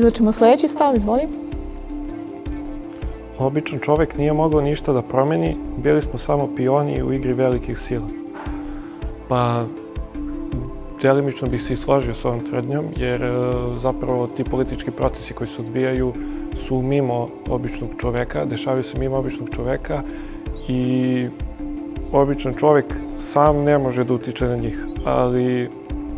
izlačimo sljedeći stav, izvoli. Običan čovjek nije mogao ništa da promeni, bili smo samo pioni u igri velikih sila. Pa, delimično bih se i složio s ovom tvrdnjom, jer zapravo ti politički procesi koji se odvijaju su mimo običnog čoveka, dešavaju se mimo običnog čoveka i običan čovek sam ne može da utiče na njih, ali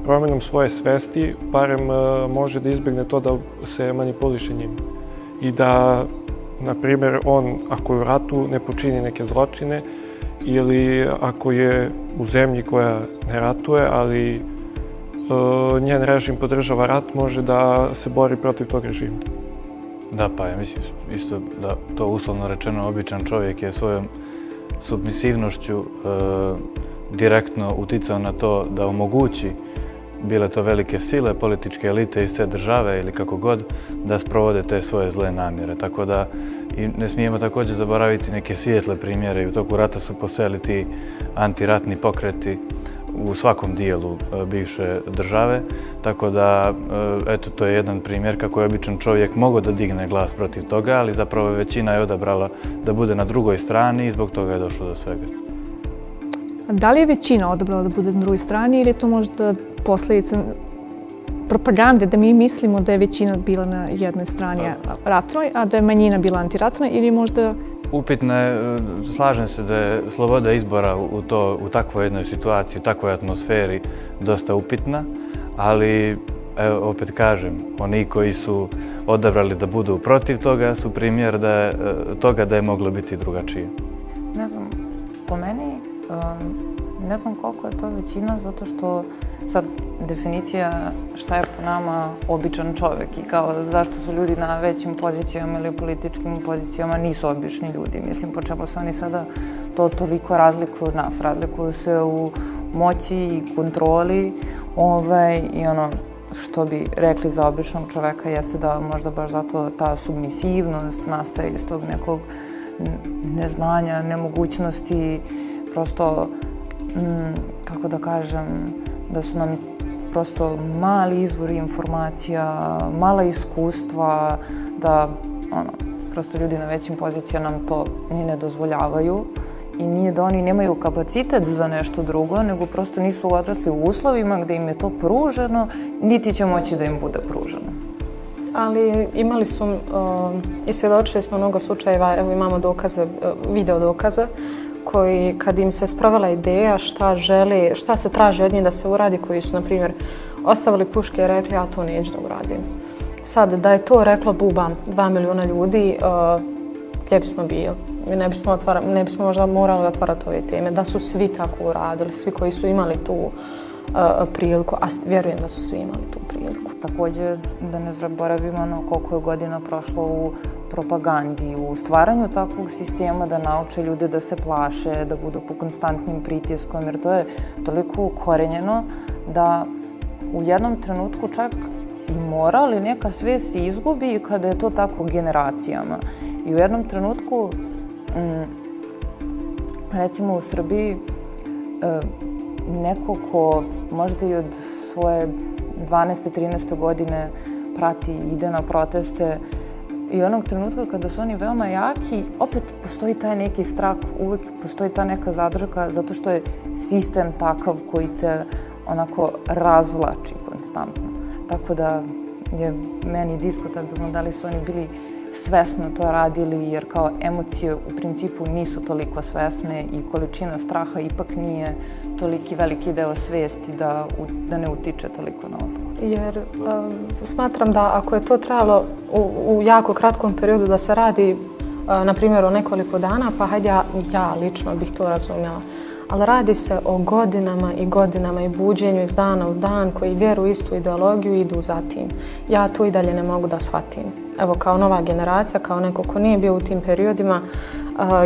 promjenom svoje svesti barem može da izbjegne to da se manipuliše njim i da, na primjer, on ako je u ratu ne počini neke zločine ili ako je u zemlji koja ne ratuje, ali njen režim podržava rat, može da se bori protiv tog režima. Da, pa ja mislim isto da to uslovno rečeno običan čovjek je svojom submisivnošću direktno uticao na to da omogući, bile to velike sile, političke elite iz te države ili kako god, da sprovode te svoje zle namjere. Tako da i ne smijemo također zaboraviti neke svijetle primjere i u toku rata su postojali ti antiratni pokreti u svakom dijelu bivše države, tako da, eto, to je jedan primjer kako je običan čovjek mogao da digne glas protiv toga, ali zapravo većina je odabrala da bude na drugoj strani i zbog toga je došlo do svega. Da li je većina odabrala da bude na drugoj strani ili je to možda posljedica propagande da mi mislimo da je većina bila na jednoj strani ratnoj, a da je manjina bila antiratna ili možda... Upitno je, slažem se da je sloboda izbora u takvoj jednoj situaciji, u takvoj atmosferi dosta upitna, ali evo, opet kažem, oni koji su odabrali da budu protiv toga su primjer toga da je moglo biti drugačije. Ne znam, po meni, ne znam koliko je to većina, zato što sad definicija šta je po nama običan čovjek i kao zašto su ljudi na većim pozicijama ili političkim pozicijama nisu obični ljudi. Mislim, po čemu se oni sada to toliko razlikuju od nas. Razlikuju se u moći i kontroli i ono što bi rekli za običnog čovjeka jeste da možda baš zato ta submisivnost nastaje iz tog nekog neznanja, nemogućnosti, prosto, kako da kažem, da su nam prosto mali izvori informacija, mala iskustva, da prosto ljudi na većim pozicijama nam to ni ne dozvoljavaju i nije da oni nemaju kapacitet za nešto drugo, nego prosto nisu odrasli u uslovima gdje im je to pruženo, niti će moći da im bude pruženo. Ali imali su i svjedočili smo mnogo slučajeva, evo imamo dokaze, video dokaze, koji kad im se sprovela ideja šta žele, šta se traži od njih da se uradi, koji su, na primjer, ostavili puške i rekli ja to neću da uradim. Sad, da je to reklo bubam 2 milijuna ljudi, gdje bismo bili? Mi ne bismo možda morali otvarati ove teme, da su svi tako uradili, svi koji su imali tu priliku, a vjerujem da su svi imali tu priliku. Također, da ne zaboravimo koliko je godina prošlo u propagandi, u stvaranju takvog sistema da nauče ljude da se plaše, da budu pod konstantnim pritiskom, jer to je toliko ukorenjeno da u jednom trenutku čak i moral i neka svijest se izgubi kada je to tako generacijama. I u jednom trenutku, recimo u Srbiji, neko ko možda i od svoje 12. 13. godine prati i ide na proteste, i onog trenutka kada su oni veoma jaki, opet postoji taj neki strah, uvijek postoji ta neka zadrška, zato što je sistem takav koji te onako razvlači konstantno. Tako da je meni diskutabilno da li su oni bili svesno to radili, jer kao emocije u principu nisu toliko svesne i količina straha ipak nije toliki veliki deo svijesti da ne utiče toliko na odluku. Jer smatram da ako je to trajalo u jako kratkom periodu da se radi, na primjer, o nekoliko dana, pa hajde ja lično bih to razumjela. Ali radi se o godinama i godinama i buđenju iz dana u dan koji vjeruju istu ideologiju i idu za tim. Ja to i dalje ne mogu da shvatim. Evo, kao nova generacija, kao neko ko nije bio u tim periodima,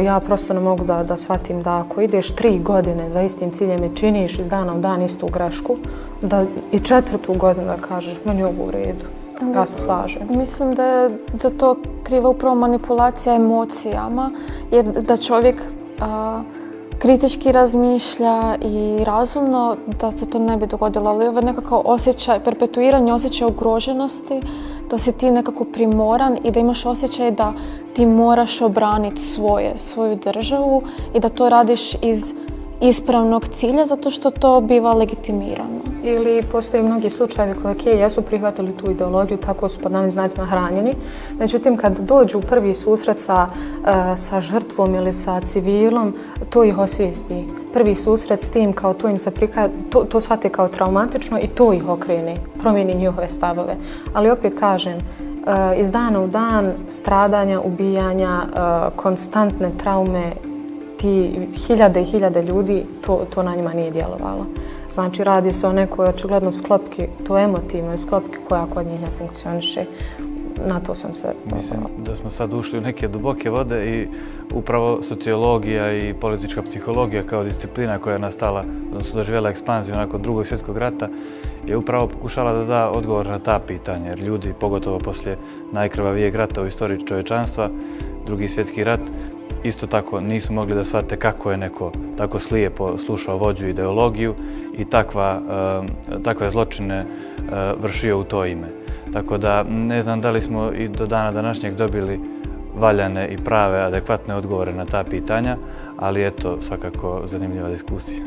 ja prosto ne mogu da shvatim da ako ideš 3 godine za istim ciljem i činiš iz dana u dan istu grešku, da i 4. godinu da kažeš meni je ovo u redu. Ja se slažem. Mislim da je za to kriva upravo manipulacija emocijama, jer da čovjek kritički razmišlja i razumno, da se to ne bi dogodilo. Ali ovo je nekakav osjećaj, perpetuiranje osjećaja ugroženosti, da si ti nekako primoran i da imaš osjećaj da ti moraš obraniti svoju državu i da to radiš iz ispravnog cilja zato što to biva legitimirano. Ili postoje mnogi slučajevi koji jesu prihvatili tu ideologiju, tako su pod navodnim znacima hranjeni. Međutim, kad dođu u prvi susret sa žrtvom ili sa civilom, to ih osvijesti. Prvi susret s tim, kao to im se to shvate kao traumatično i to ih okrene, promijeni njihove stavove. Ali opet kažem, iz dana u dan stradanja, ubijanja, konstantne traume, ti hiljade i hiljade ljudi, to na njima nije djelovalo. Znači, radi se o nekoj očigledno sklopki, to emotivnoj sklopki koja kod njih ne funkcioniše. Na to sam se... Mislim da smo sad ušli u neke duboke vode i upravo sociologija i politička psihologija kao disciplina koja je nastala, odnosno doživjela ekspanziju nakon Drugog svjetskog rata, je upravo pokušala da da odgovor na ta pitanja. Jer ljudi, pogotovo poslije najkrvavijeg rata u istoriji čovječanstva, Drugi svjetski rat, isto tako nisu mogli da shvate kako je neko tako slijepo slušao vođu i ideologiju i takve zločine vršio u to ime. Tako da ne znam da li smo i do dana današnjeg dobili valjane i prave, adekvatne odgovore na ta pitanja, ali eto, svakako zanimljiva diskusija.